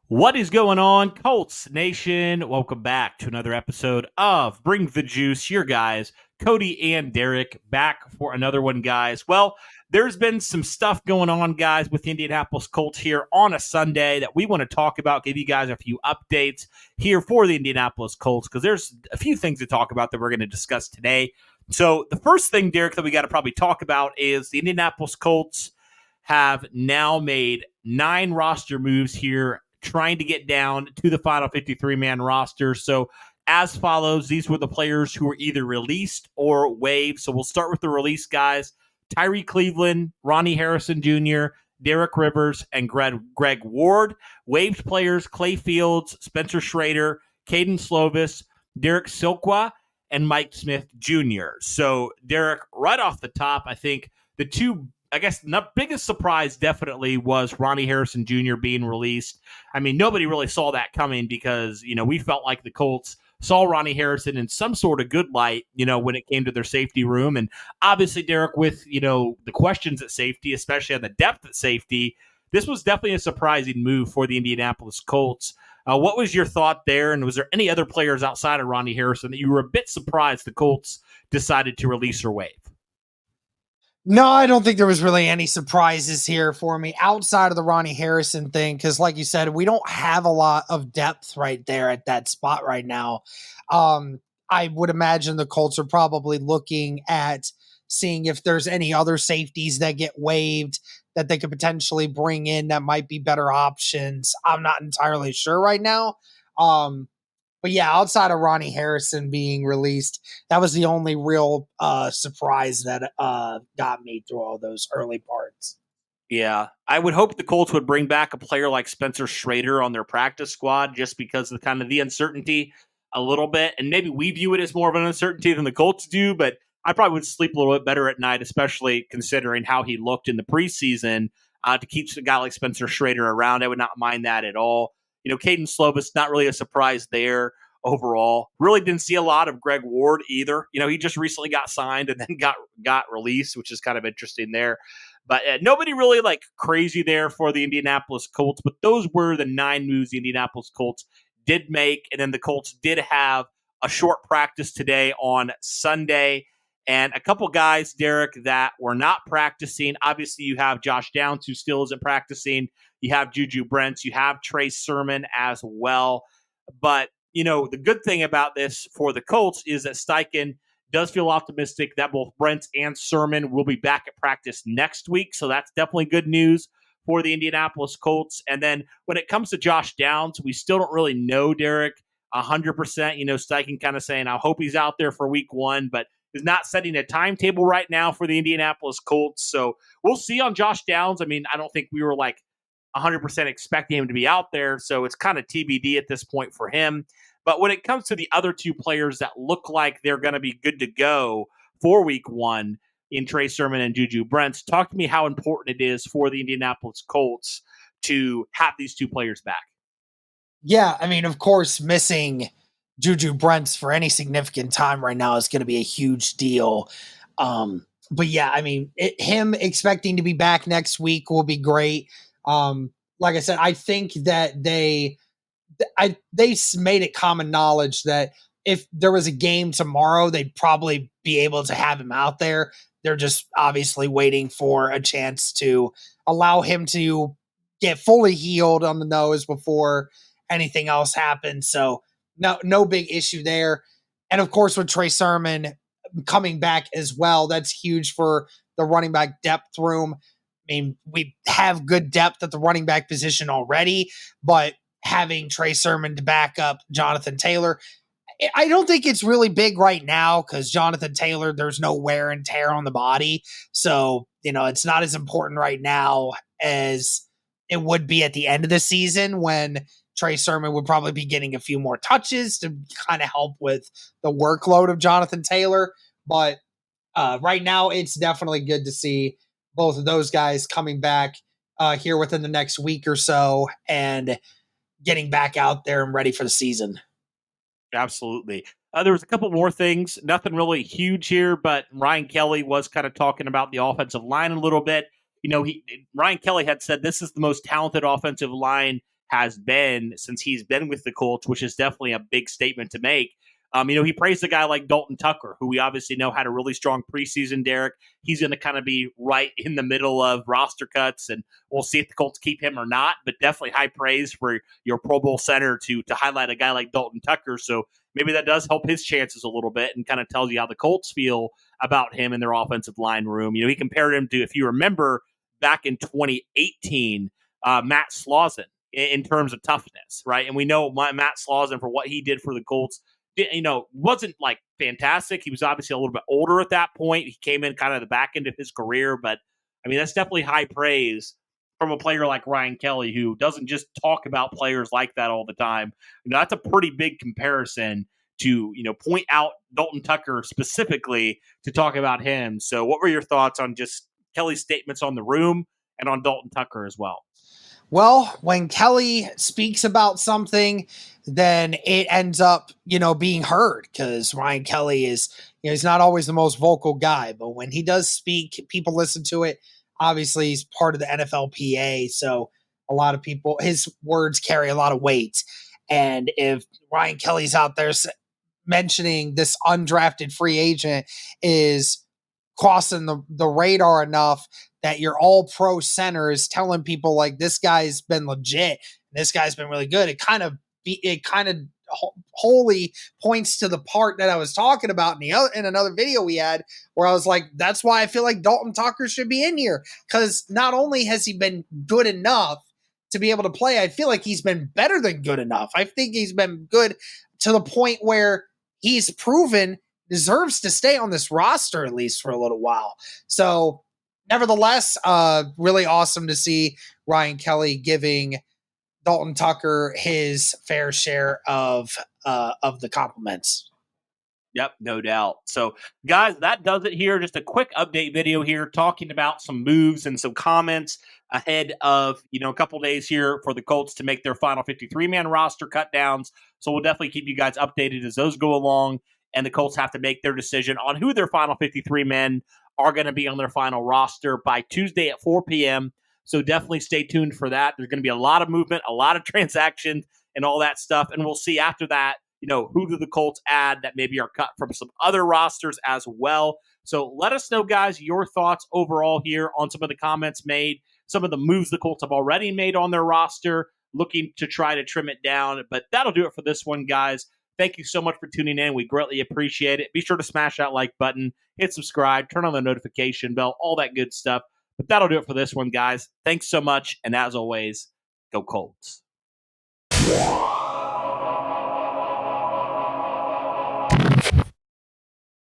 What is going on, Colts Nation? Welcome back to another episode of Bring the Juice. Your guys, Cody and Derek, back for another one, guys. Well, there's been some stuff going on, guys, with the Indianapolis Colts here on a Sunday that we want to talk about, give you guys a few updates here for the Indianapolis Colts, because there's a few things to talk about that we're going to discuss today. So the first thing, Derek, that we got to probably talk about is the Indianapolis Colts have now made 9 roster moves here, trying to get down to the final 53-man roster. So as follows, these were the players who were either released or waived. So we'll start with the release guys. Tyree Cleveland, Ronnie Harrison Jr., Derek Rivers, and Greg Ward. Waived players, Clay Fields, Spencer Schrader, Caden Slovis, Derek Silqua, and Mike Smith Jr. So, Derek, right off the top, I think the two, biggest surprise definitely was Ronnie Harrison Jr. being released. I mean, nobody really saw that coming because, we felt like the Colts saw Ronnie Harrison in some sort of good light, when it came to their safety room. And obviously, Derek, with, the questions at safety, especially on the depth at safety, this was definitely a surprising move for the Indianapolis Colts. What was your thought there? And was there any other players outside of Ronnie Harrison that you were a bit surprised the Colts decided to release or waive? No, I don't think there was really any surprises here for me outside of the Ronnie Harrison thing. Because like you said, we don't have a lot of depth right there at that spot right now. I would imagine the Colts are probably looking at seeing if there's any other safeties that get waived that they could potentially bring in that might be better options. I'm not entirely sure right now. But yeah, outside of Ronnie Harrison being released, that was the only real surprise that got me through all those early parts. Yeah, I would hope the Colts would bring back a player like Spencer Schrader on their practice squad just because of kind of the uncertainty a little bit. And maybe we view it as more of an uncertainty than the Colts do, but I probably would sleep a little bit better at night, especially considering how he looked in the preseason. To keep a guy like Spencer Schrader around, I would not mind that at all. Caden Slovis, not really a surprise there overall. Really didn't see a lot of Greg Ward either. He just recently got signed and then got released, which is kind of interesting there. But nobody really like crazy there for the Indianapolis Colts. But those were the 9 moves the Indianapolis Colts did make. And then the Colts did have a short practice today on Sunday. And a couple guys, Derek, that were not practicing. Obviously, you have Josh Downs, who still isn't practicing. You have Juju Brents. You have Trey Sermon as well. But, the good thing about this for the Colts is that Steichen does feel optimistic that both Brent and Sermon will be back at practice next week. So that's definitely good news for the Indianapolis Colts. And then when it comes to Josh Downs, we still don't really know, Derek, 100%. Steichen kind of saying, I hope he's out there for week 1, but is not setting a timetable right now for the Indianapolis Colts. So we'll see on Josh Downs. I mean, I don't think we were like 100% expecting him to be out there. So it's kind of TBD at this point for him. But when it comes to the other 2 players that look like they're going to be good to go for week 1 in Trey Sermon and Juju Brents, talk to me how important it is for the Indianapolis Colts to have these 2 players back. Yeah, I mean, of course, missing Juju Brents for any significant time right now is going to be a huge deal. But yeah, I mean, him expecting to be back next week will be great. Like I said, I think that they made it common knowledge that if there was a game tomorrow, they'd probably be able to have him out there. They're just obviously waiting for a chance to allow him to get fully healed on the nose before anything else happens. So no big issue there. And of course, with Trey Sermon coming back as well, that's huge for the running back depth room. I mean, we have good depth at the running back position already, but having Trey Sermon to back up Jonathan Taylor, I don't think it's really big right now because Jonathan Taylor, there's no wear and tear on the body. So, it's not as important right now as it would be at the end of the season when Trey Sermon would probably be getting a few more touches to kind of help with the workload of Jonathan Taylor. But right now, it's definitely good to see both of those guys coming back here within the next week or so and getting back out there and ready for the season. Absolutely. There was a couple more things, nothing really huge here, but Ryan Kelly was kind of talking about the offensive line a little bit. Ryan Kelly had said this is the most talented offensive line has been since he's been with the Colts, which is definitely a big statement to make. He praised a guy like Dalton Tucker, who we obviously know had a really strong preseason, Derek. He's going to kind of be right in the middle of roster cuts, and we'll see if the Colts keep him or not, but definitely high praise for your Pro Bowl center to highlight a guy like Dalton Tucker. So maybe that does help his chances a little bit and kind of tells you how the Colts feel about him in their offensive line room. He compared him to, if you remember, back in 2018, Matt Slauson in terms of toughness, right? And we know Matt Slauson, for what he did for the Colts, wasn't like fantastic. He was obviously a little bit older at that point. He came in kind of the back end of his career, but I mean, that's definitely high praise from a player like Ryan Kelly, who doesn't just talk about players like that all the time. That's a pretty big comparison to, point out Dalton Tucker specifically to talk about him. So what were your thoughts on just Kelly's statements on the room and on Dalton Tucker as well? Well, when Kelly speaks about something, then it ends up, being heard, because Ryan Kelly is, he's not always the most vocal guy, but when he does speak, people listen to it. Obviously, he's part of the NFLPA, so a lot of people, his words carry a lot of weight. And if Ryan Kelly's out there mentioning this undrafted free agent is crossing the radar enough that your all pro center is telling people like this guy's been legit, this guy's been really good, it kind of wholly points to the part that I was talking about in another video we had, where I was like, that's why I feel like Dalton Tucker should be in here, because not only has he been good enough to be able to play, I feel like he's been better than good enough. I think he's been good to the point where he's proven deserves to stay on this roster at least for a little while. So nevertheless, really awesome to see Ryan Kelly giving Dalton Tucker his fair share of the compliments. Yep, no doubt. So, guys, that does it here. Just a quick update video here talking about some moves and some comments ahead of, a couple days here for the Colts to make their final 53-man roster cut downs. So we'll definitely keep you guys updated as those go along, and the Colts have to make their decision on who their final 53 men are going to be on their final roster by Tuesday at 4 p.m. So definitely stay tuned for that. There's going to be a lot of movement, a lot of transactions, and all that stuff. And we'll see after that, who do the Colts add that maybe are cut from some other rosters as well. So let us know, guys, your thoughts overall here on some of the comments made, some of the moves the Colts have already made on their roster, looking to try to trim it down. But that'll do it for this one, guys. Thank you so much for tuning in. We greatly appreciate it. Be sure to smash that like button, hit subscribe, turn on the notification bell, all that good stuff. But that'll do it for this one, guys. Thanks so much. And as always, go Colts.